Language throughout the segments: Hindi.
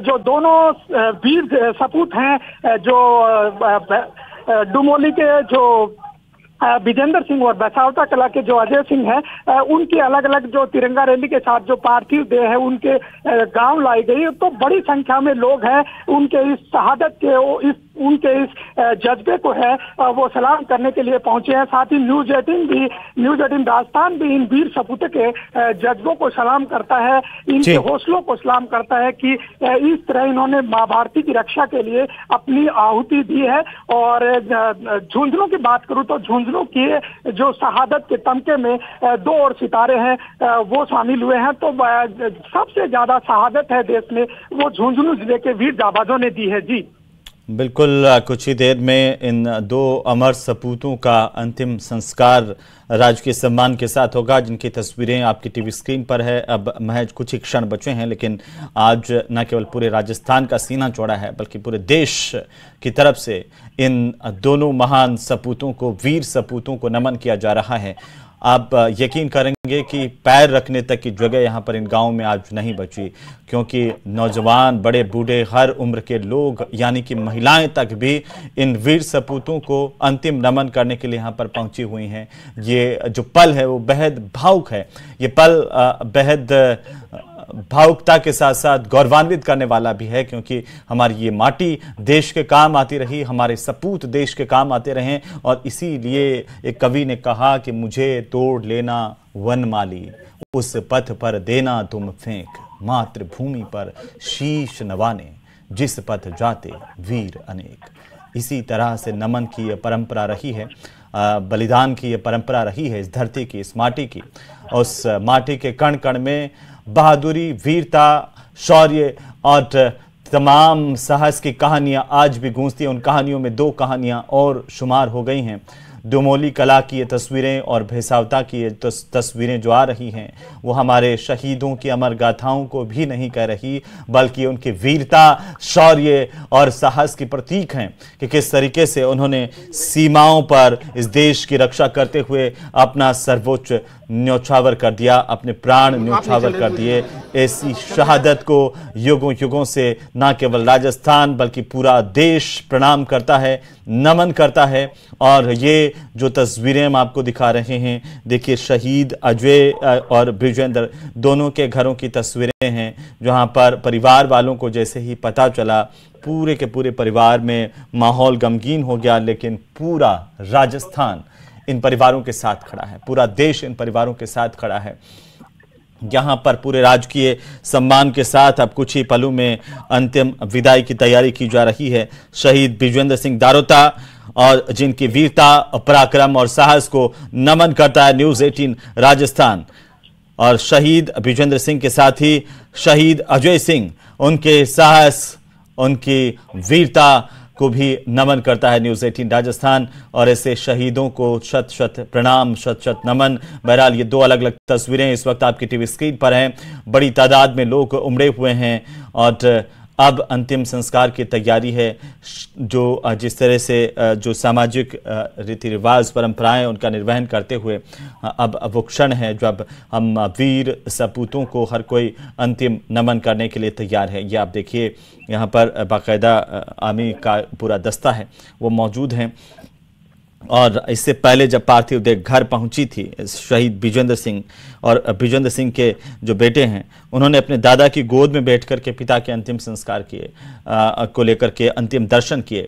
जो दोनों वीर सपूत हैं, जो डुमोली के जो विजेंद्र सिंह और बसावटा कला के जो अजय सिंह हैं, उनकी अलग अलग जो तिरंगा रैली के साथ जो पार्थिव देह है उनके गांव लाई गई। तो बड़ी संख्या में लोग हैं उनके इस शहादत के, उनके इस जज्बे को है वो सलाम करने के लिए पहुंचे हैं। साथ ही न्यूज 18 राजस्थान भी इन वीर सपूतों के जज्बों को सलाम करता है, इनके हौसलों को सलाम करता है कि इस तरह इन्होंने माँ भारती की रक्षा के लिए अपनी आहुति दी है। और झुंझुनू की बात करूं तो झुंझुनू की जो शहादत के तमके में 2 और सितारे हैं वो शामिल हुए हैं। तो सबसे ज्यादा शहादत है देश में वो झुंझुनू जिले के वीर जाबाजों ने दी है। जी बिल्कुल, कुछ ही देर में इन 2 अमर सपूतों का अंतिम संस्कार राजकीय सम्मान के साथ होगा, जिनकी तस्वीरें आपकी टीवी स्क्रीन पर है। अब महज कुछ ही क्षण बचे हैं, लेकिन आज न केवल पूरे राजस्थान का सीना चौड़ा है बल्कि पूरे देश की तरफ से इन दोनों महान सपूतों को, वीर सपूतों को नमन किया जा रहा है। आप यकीन करेंगे कि पैर रखने तक की जगह यहाँ पर इन गाँव में आज नहीं बची, क्योंकि नौजवान, बड़े बूढ़े, हर उम्र के लोग यानी कि महिलाएं तक भी इन वीर सपूतों को अंतिम नमन करने के लिए यहाँ पर पहुंची हुई हैं। ये जो पल है वो बेहद भावुक है। ये पल बेहद भावुकता के साथ साथ गौरवान्वित करने वाला भी है, क्योंकि हमारी ये माटी देश के काम आती रही, हमारे सपूत देश के काम आते रहे। और इसीलिए एक कवि ने कहा कि मुझे तोड़ लेना वनमाली, उस पथ पर देना तुम फेंक, मातृभूमि पर शीश नवाने, जिस पथ जाते वीर अनेक। इसी तरह से नमन की यह परंपरा रही है, बलिदान की यह परंपरा रही है इस धरती की, इस माटी की। उस माटी के कण कण में बहादुरी, वीरता, शौर्य और तमाम साहस की कहानियां आज भी गूंजती हैं। उन कहानियों में 2 कहानियां और शुमार हो गई हैं। डुमोली कला की ये तस्वीरें और भैसावता की ये तस्वीरें जो आ रही हैं वो हमारे शहीदों की अमर गाथाओं को भी नहीं कह रही, बल्कि उनकी वीरता, शौर्य और साहस की प्रतीक हैं कि किस तरीके से उन्होंने सीमाओं पर इस देश की रक्षा करते हुए अपना सर्वोच्च न्यौछावर कर दिया, अपने प्राण न्यौछावर कर दिए। ऐसी शहादत को युगों युगों से न केवल राजस्थान बल्कि पूरा देश प्रणाम करता है, नमन करता है। और ये जो तस्वीरें हम आपको दिखा रहे हैं, देखिए शहीद अजय और ब्रिजेंद्र दोनों के घरों की तस्वीरें हैं, जहां पर परिवार वालों को जैसे ही पता चला, पूरे के पूरे परिवार में माहौल गमगीन हो गया। लेकिन पूरा राजस्थान इन परिवारों के साथ खड़ा है, पूरा देश इन परिवारों के साथ खड़ा है। यहाँ पर पूरे राजकीय सम्मान के साथ अब कुछ ही पलों में अंतिम विदाई की तैयारी की जा रही है। शहीद विजेंद्र सिंह दारोता और जिनकी वीरता, पराक्रम और साहस को नमन करता है न्यूज 18 राजस्थान। और शहीद विजेंद्र सिंह के साथ ही शहीद अजय सिंह, उनके साहस, उनकी वीरता को भी नमन करता है न्यूज 18 राजस्थान। और ऐसे शहीदों को शत शत प्रणाम, शत शत नमन। बहरहाल ये 2 अलग अलग तस्वीरें इस वक्त आपकी टीवी स्क्रीन पर हैं। बड़ी तादाद में लोग उमड़े हुए हैं और अब अंतिम संस्कार की तैयारी है। जो जिस तरह से जो सामाजिक रीति रिवाज, परंपराएं उनका निर्वहन करते हुए अब वो क्षण है जब हम वीर सपूतों को हर कोई अंतिम नमन करने के लिए तैयार है। ये आप देखिए, यहाँ पर बाकायदा आर्मी का पूरा दस्ता है वो मौजूद हैं। और इससे पहले जब पार्थिव देह घर पहुंची थी शहीद विजेंद्र सिंह और विजेंद्र सिंह के जो बेटे हैं, उन्होंने अपने दादा की गोद में बैठ कर के पिता के अंतिम संस्कार किए, को लेकर के अंतिम दर्शन किए।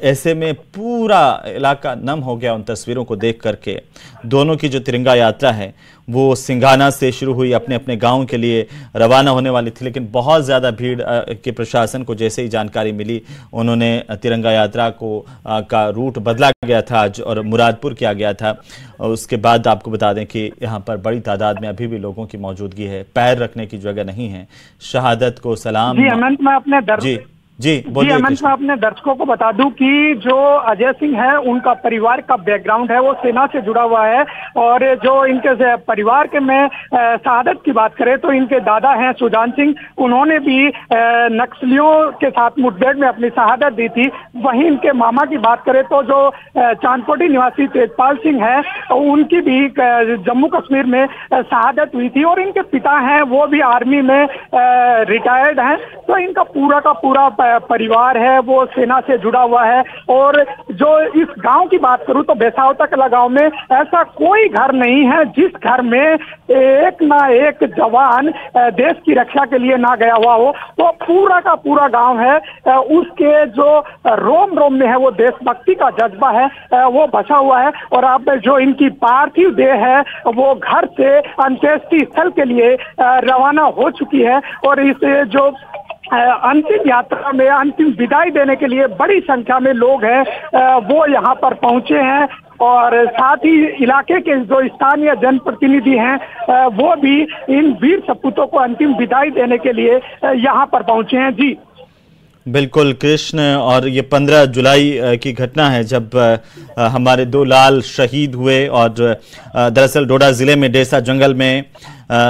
ऐसे में पूरा इलाका नम हो गया उन तस्वीरों को देख करके। दोनों की जो तिरंगा यात्रा है वो सिंघाना से शुरू हुई, अपने अपने गांव के लिए रवाना होने वाली थी, लेकिन बहुत ज़्यादा भीड़ के प्रशासन को जैसे ही जानकारी मिली, उन्होंने तिरंगा यात्रा का रूट बदला गया था आज और मुरादपुर किया गया था। और उसके बाद आपको बता दें कि यहाँ पर बड़ी तादाद में अभी भी लोगों की मौजूदगी है, पैर रखने की जगह नहीं है। शहादत को सलाम। जी अनंत, मैं अपने जी बोलिए। अमन, मैं अपने दर्शकों को बता दूं कि जो अजय सिंह है उनका परिवार का बैकग्राउंड है वो सेना से जुड़ा हुआ है। और जो इनके परिवार के में शहादत की बात करें तो इनके दादा हैं सुजान सिंह, उन्होंने भी नक्सलियों के साथ मुठभेड़ में अपनी शहादत दी थी। वहीं इनके मामा की बात करें तो जो चांदकोटी निवासी तेजपाल सिंह है उनकी भी जम्मू कश्मीर में शहादत हुई थी। और इनके पिता हैं वो भी आर्मी में रिटायर्ड हैं। तो इनका पूरा का पूरा परिवार है वो सेना से जुड़ा हुआ है। और जो इस गांव की बात करूं तो बेसावता कला गांव में ऐसा कोई घर नहीं है जिस घर में एक ना एक जवान देश की रक्षा के लिए ना गया हुआ हो। तो पूरा का पूरा गांव है उसके जो रोम रोम में है वो देशभक्ति का जज्बा है वो बचा हुआ है। और अब जो इनकी पार्थिव देह है वो घर से अंत्येष्टि स्थल के लिए रवाना हो चुकी है। और इस जो अंतिम यात्रा में अंतिम विदाई देने के लिए बड़ी संख्या में लोग हैं वो यहाँ पर पहुंचे हैं। और साथ ही इलाके के जो स्थानीय जनप्रतिनिधि हैं वो भी इन वीर सपूतों को अंतिम विदाई देने के लिए यहाँ पर पहुंचे हैं। जी बिल्कुल कृष्ण, और ये 15 जुलाई की घटना है जब हमारे 2 लाल शहीद हुए। और दरअसल डोडा जिले में डेसा जंगल में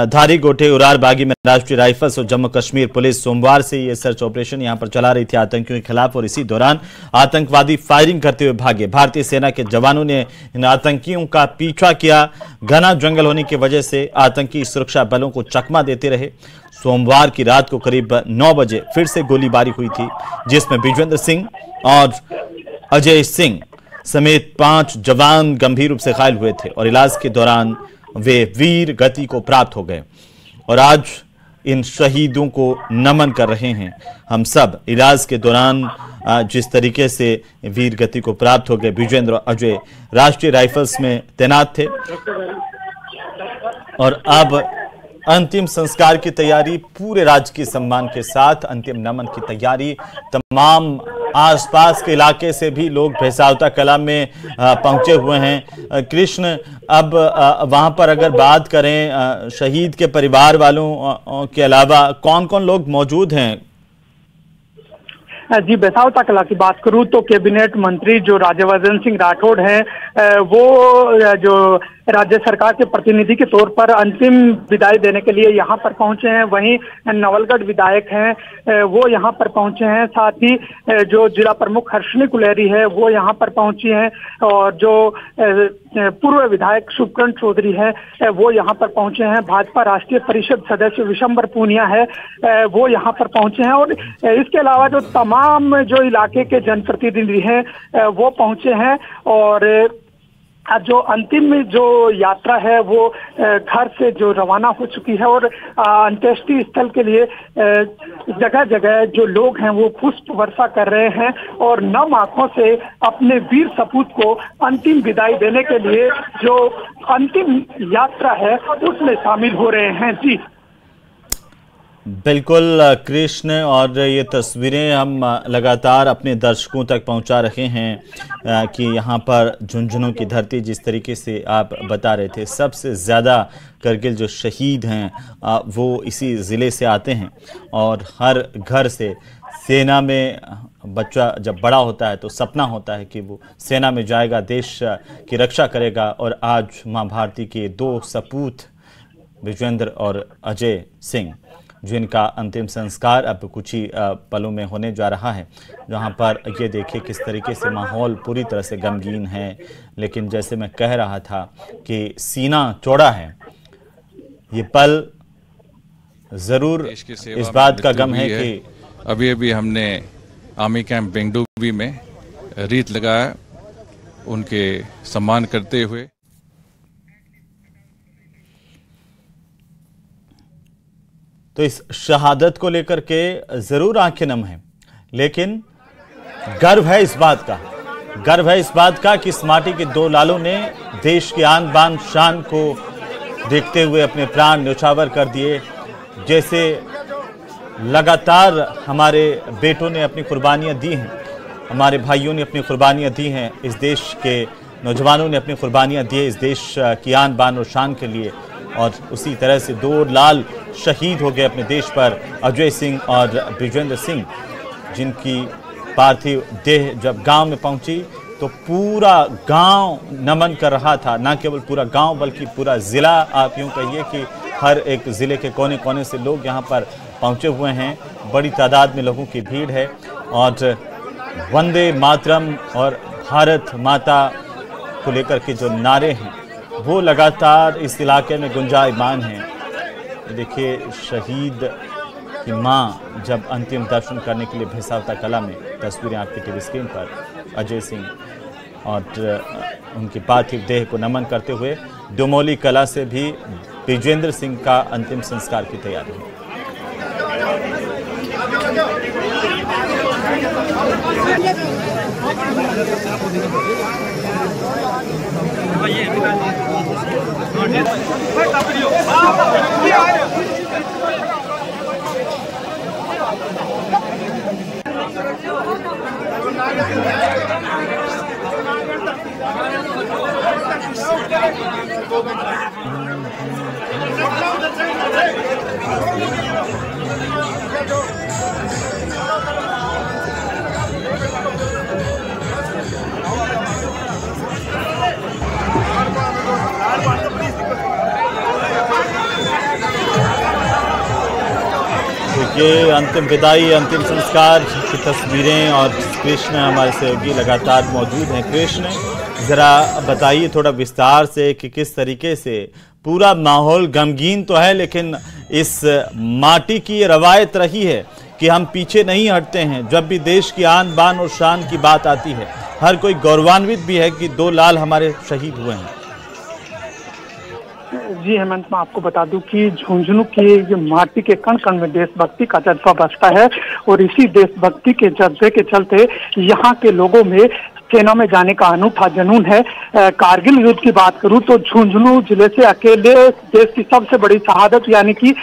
धारी गोटे उरार बागी में राष्ट्रीय राइफल्स और जम्मू कश्मीर पुलिस सोमवार से ये सर्च ऑपरेशन यहां पर चला रही थी आतंकियों के खिलाफ। और इसी दौरान आतंकवादी फायरिंग करते हुए भागे। भारतीय सेना के जवानों ने इन आतंकियों का पीछा किया। घना जंगल होने की वजह से आतंकी सुरक्षा बलों को चकमा देते रहे। सोमवार की रात को करीब 9 बजे फिर से गोलीबारी हुई थी जिसमें विजेंद्र सिंह और अजय सिंह समेत 5 जवान गंभीर रूप से घायल हुए थे और इलाज के दौरान वे वीर गति को प्राप्त हो गए। और आज इन शहीदों को नमन कर रहे हैं हम सब। इलाज के दौरान जिस तरीके से वीर गति को प्राप्त हो गए, विजेंद्र और अजय राष्ट्रीय राइफल्स में तैनात थे। और अब अंतिम संस्कार की तैयारी पूरे राजकीय सम्मान के साथ, अंतिम नमन की तैयारी। तमाम आसपास के इलाके से भी लोग भैसावता कला में पहुंचे हुए हैं। कृष्ण, अब वहां पर अगर बात करें शहीद के परिवार वालों के अलावा कौन कौन लोग मौजूद हैं? जी, बेसावता कला की बात करूं तो कैबिनेट मंत्री जो राज्यवर्धन सिंह राठौड़ हैं वो जो राज्य सरकार के प्रतिनिधि के तौर पर अंतिम विदाई देने के लिए यहाँ पर पहुंचे हैं। वहीं नवलगढ़ विधायक हैं वो यहाँ पर पहुंचे हैं। साथ ही जो जिला प्रमुख हर्षिनी कुलेरी है वो यहाँ पर पहुंची हैं। और जो पूर्व विधायक शुभकरण चौधरी है वो यहाँ पर पहुंचे हैं। भाजपा राष्ट्रीय परिषद सदस्य विशंबर पूनिया है वो यहाँ पर पहुंचे हैं। और इसके अलावा जो तमाम जो इलाके के जनप्रतिनिधि हैं वो पहुंचे हैं। और जो अंतिम जो यात्रा है वो घर से जो रवाना हो चुकी है। और अंत्येष्टि स्थल के लिए जगह जगह जो लोग हैं वो पुष्प वर्षा कर रहे हैं और नम आंखों से अपने वीर सपूत को अंतिम विदाई देने के लिए जो अंतिम यात्रा है उसमें शामिल हो रहे हैं। जी बिल्कुल कृष्ण, और ये तस्वीरें हम लगातार अपने दर्शकों तक पहुंचा रहे हैं कि यहाँ पर झुंझुनू की धरती, जिस तरीके से आप बता रहे थे, सबसे ज़्यादा करगिल जो शहीद हैं वो इसी ज़िले से आते हैं। और हर घर से सेना में बच्चा जब बड़ा होता है तो सपना होता है कि वो सेना में जाएगा, देश की रक्षा करेगा। और आज माँ भारती के 2 सपूत विजेंद्र और अजय सिंह, जिनका अंतिम संस्कार अब कुछ ही पलों में होने जा रहा है, जहां पर ये देखिए किस तरीके से माहौल पूरी तरह से गमगीन है। लेकिन जैसे मैं कह रहा था कि सीना चौड़ा है, ये पल जरूर इस बात का गम है कि अभी अभी हमने आर्मी कैंप बेंगडुबी में रीत लगाया उनके सम्मान करते हुए। तो इस शहादत को लेकर के जरूर आंखें नम हैं, लेकिन गर्व है इस बात का, गर्व है इस बात का कि इस माटी के 2 लालों ने देश की आन बान शान को देखते हुए अपने प्राण न्यौछावर कर दिए। जैसे लगातार हमारे बेटों ने अपनी कुर्बानियां दी हैं, हमारे भाइयों ने अपनी कुर्बानियां दी हैं, इस देश के नौजवानों ने अपनी कुर्बानियां दी है इस देश की आन बान और शान के लिए। और उसी तरह से 2 लाल शहीद हो गए अपने देश पर, अजय सिंह और विजेंद्र सिंह। जिनकी पार्थिव देह जब गांव में पहुंची तो पूरा गांव नमन कर रहा था। न केवल पूरा गांव बल्कि पूरा जिला, आप यूं कहिए कि हर एक जिले के कोने कोने से लोग यहां पर पहुंचे हुए हैं। बड़ी तादाद में लोगों की भीड़ है और वंदे मातरम और भारत माता को लेकर के जो नारे हैं वो लगातार इस इलाके में गुंजायमान हैं। देखिए, शहीद की मां जब अंतिम दर्शन करने के लिए भेसावता कला में, तस्वीरें आपकी टीवी स्क्रीन पर, अजय सिंह और उनकी पार्थिव देह को नमन करते हुए डोमोली कला से भी विजेंद्र सिंह का अंतिम संस्कार की तैयारी है। ये अंतिम विदाई, अंतिम संस्कार की तस्वीरें और कृष्ण हमारे सहयोगी लगातार मौजूद हैं। कृष्ण, जरा बताइए थोड़ा विस्तार से कि किस तरीके से पूरा माहौल गमगीन तो है, लेकिन इस माटी की ये रवायत रही है कि हम पीछे नहीं हटते हैं। जब भी देश की आन बान और शान की बात आती है, हर कोई गौरवान्वित भी है कि 2 लाल हमारे शहीद हुए हैं। जी हेमंत, मैं आपको बता दूं कि झुंझुनू की माटी के कण कण में देशभक्ति का जज्बा बसता है और इसी देशभक्ति के जज्बे के चलते यहाँ के लोगों में सेना में जाने का अनूठा जुनून है। कारगिल युद्ध की बात करूं तो झुंझुनू जिले से अकेले देश की सबसे बड़ी शहादत यानी कि